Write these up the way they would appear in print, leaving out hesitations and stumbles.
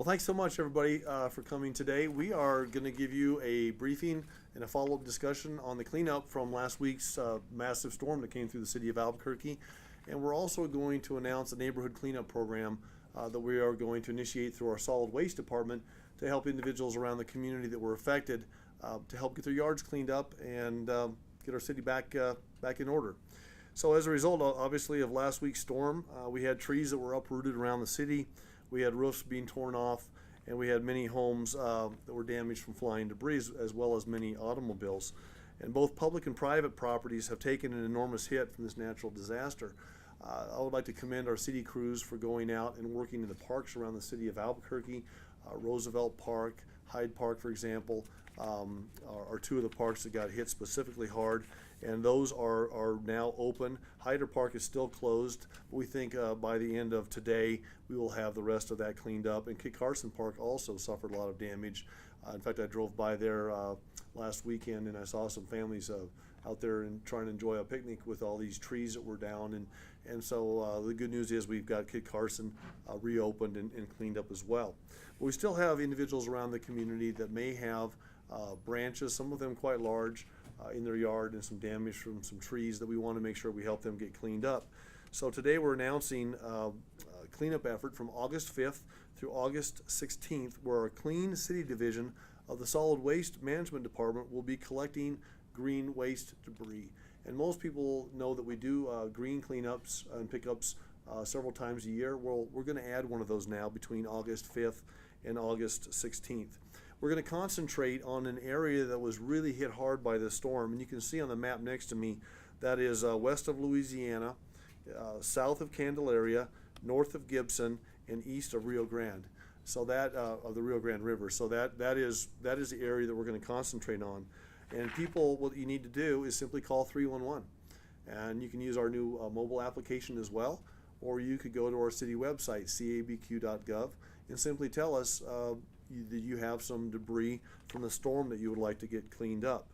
thanks so much, everybody, for coming today. We are going to give you a briefing and a follow-up discussion on the cleanup from last week's massive storm that came through the city of Albuquerque. And we're also going to announce a neighborhood cleanup program that we are going to initiate through our solid waste department to help individuals around the community that were affected to help get their yards cleaned up and get our city back in order. So as a result, obviously, of last week's storm, we had trees that were uprooted around the city. We had roofs being torn off, and we had many homes that were damaged from flying debris, as well as many automobiles. And both public and private properties have taken an enormous hit from this natural disaster. I would like to commend our city crews for going out and working in the parks around the city of Albuquerque. Roosevelt Park, Hyde Park, for example, are two of the parks that got hit specifically hard, and those are now open. Hyder Park is still closed, but we think by the end of today we will have the rest of that cleaned up. And Kit Carson Park also suffered a lot of damage. In fact, I drove by there last weekend and I saw some families out there and trying to enjoy a picnic with all these trees that were down. And so the good news is we've got Kit Carson reopened and cleaned up as well. But we still have individuals around the community that may have branches, some of them quite large, in their yard, and some damage from some trees that we want to make sure we help them get cleaned up. So today we're announcing a cleanup effort from August 5th through August 16th, where our Clean City Division of the Solid Waste Management Department will be collecting green waste debris. And most people know that we do green cleanups and pickups several times a year. Well, we're going to add one of those now between August 5th and August 16th. We're going to concentrate on an area that was really hit hard by the storm, and you can see on the map next to me that is west of Louisiana, south of Candelaria, north of Gibson, and east of Rio Grande. So that of the Rio Grande River. So that is the area that we're going to concentrate on. And people, what you need to do is simply call 311, and you can use our new mobile application as well, or you could go to our city website, cabq.gov, and simply tell us that you have some debris from the storm that you would like to get cleaned up.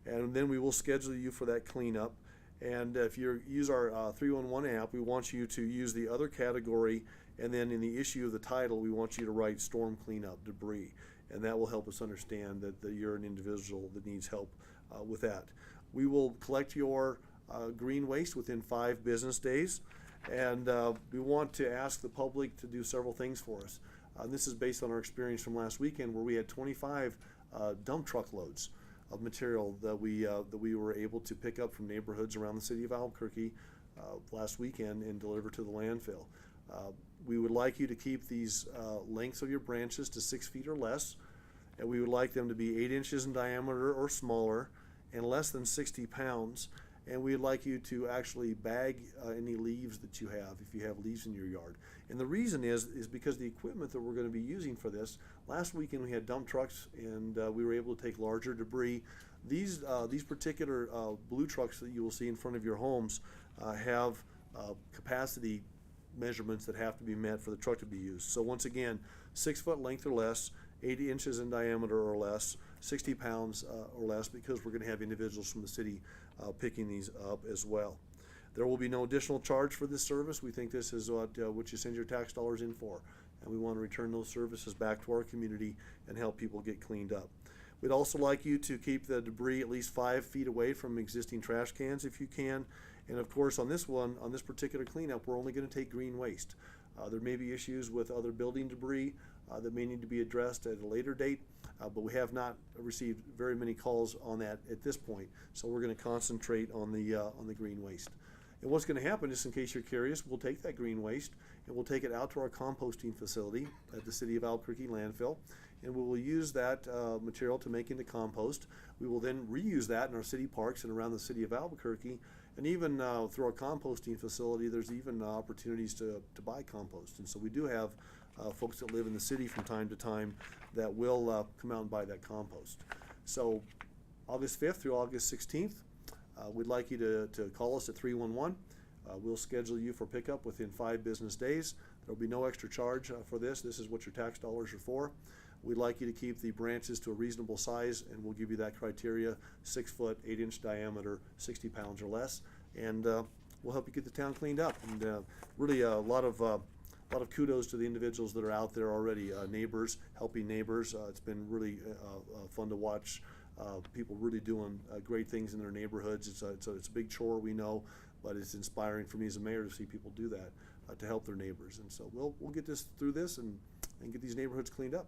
And then we will schedule you for that cleanup. And if you use our 311 app, we want you to use the other category, and then in the issue of the title, we want you to write storm cleanup debris. And that will help us understand that you're an individual that needs help with that. We will collect your green waste within 5 business days. And we want to ask the public to do several things for us. This is based on our experience from last weekend, where we had 25 dump truck loads of material that we were able to pick up from neighborhoods around the city of Albuquerque last weekend and deliver to the landfill. We would like you to keep these lengths of your branches to 6 feet or less, and we would like them to be 8 inches in diameter or smaller and less than 60 pounds. And we'd like you to actually bag any leaves that you have, if you have leaves in your yard. And the reason is because the equipment that we're going to be using for this, last weekend we had dump trucks, and we were able to take larger debris. These particular blue trucks that you will see in front of your homes have capacity measurements that have to be met for the truck to be used. So once again, 6 foot length or less, 80 inches in diameter or less, 60 pounds or less, because we're going to have individuals from the city picking these up as well. There will be no additional charge for this service. We think this is what you send your tax dollars in for, and we want to return those services back to our community and help people get cleaned up. We'd also like you to keep the debris at least 5 feet away from existing trash cans if you can. And of course, on this particular cleanup, we're only going to take green waste. There may be issues with other building debris that may need to be addressed at a later date, but we have not received very many calls on that at this point. So we're going to concentrate on the green waste. And what's going to happen, just in case you're curious, we'll take that green waste and we'll take it out to our composting facility at the City of Albuquerque landfill, and we will use that material to make into compost. We will then reuse that in our city parks and around the City of Albuquerque. And even through our composting facility, there's even opportunities to buy compost. And so we do have folks that live in the city from time to time that will come out and buy that compost. So August 5th through August 16th, we'd like you to call us at 311. We'll schedule you for pickup within 5 business days. There will be no extra charge for this. This is what your tax dollars are for. We'd like you to keep the branches to a reasonable size, and we'll give you that criteria: 6 foot, 8 inch diameter, 60 pounds or less, and we'll help you get the town cleaned up. And really a lot of a lot of kudos to the individuals that are out there already, neighbors, helping neighbors. It's been really fun to watch people really doing great things in their neighborhoods. It's a big chore, we know, but it's inspiring for me as a mayor to see people do that to help their neighbors. And so we'll get this through this and get these neighborhoods cleaned up.